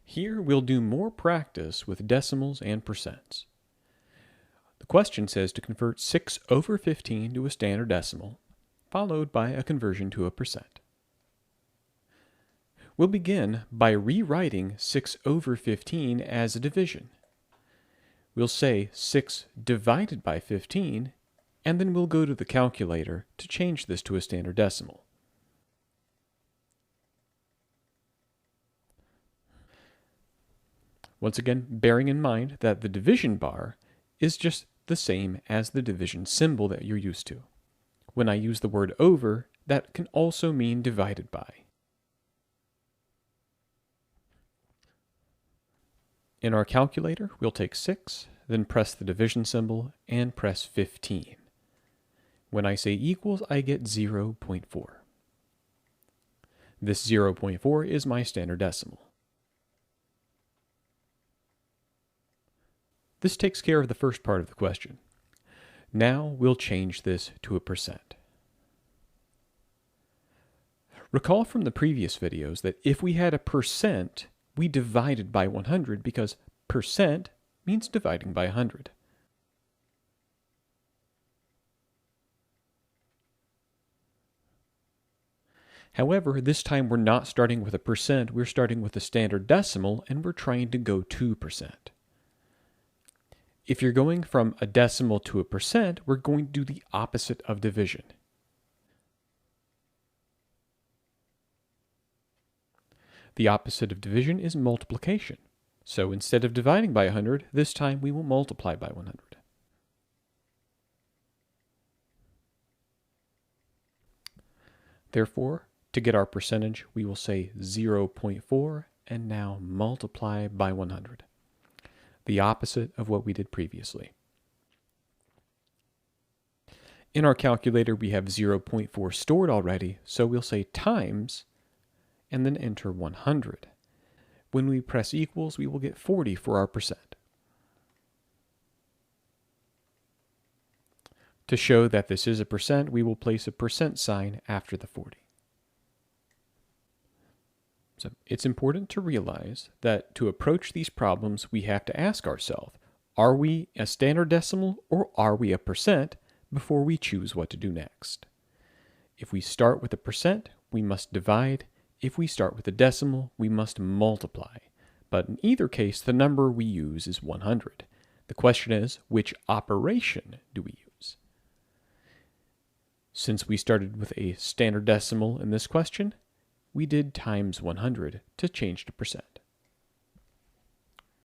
Here we'll do more practice with decimals and percents. The question says to convert 6 over 15 to a standard decimal, followed by a conversion to a percent. We'll begin by rewriting 6 over 15 as a division. We'll say 6 divided by 15, and then we'll go to the calculator to change this to a standard decimal. Once again, bearing in mind that the division bar is just the same as the division symbol that you're used to. When I use the word over, that can also mean divided by. In our calculator, we'll take 6, then press the division symbol, and press 15. When I say equals, I get 0.4. This 0.4 is my standard decimal. This takes care of the first part of the question. Now we'll change this to a percent. Recall from the previous videos that if we had a percent, we divided by 100 because percent means dividing by 100. However, this time we're not starting with a percent, we're starting with a standard decimal, and we're trying to go to percent. If you're going from a decimal to a percent, we're going to do the opposite of division. The opposite of division is multiplication. So instead of dividing by 100, this time we will multiply by 100. Therefore, to get our percentage, we will say 0.4 and now multiply by 100. The opposite of what we did previously. In our calculator, we have 0.4 stored already, so we'll say times and then enter 100. When we press equals, we will get 40 for our percent. To show that this is a percent, we will place a percent sign after the 40. So it's important to realize that to approach these problems, we have to ask ourselves, are we a standard decimal or are we a percent before we choose what to do next? If we start with a percent, we must divide. If we start with a decimal, we must multiply. But in either case, the number we use is 100. The question is, which operation do we use? Since we started with a standard decimal in this question, we did times 100 to change to percent.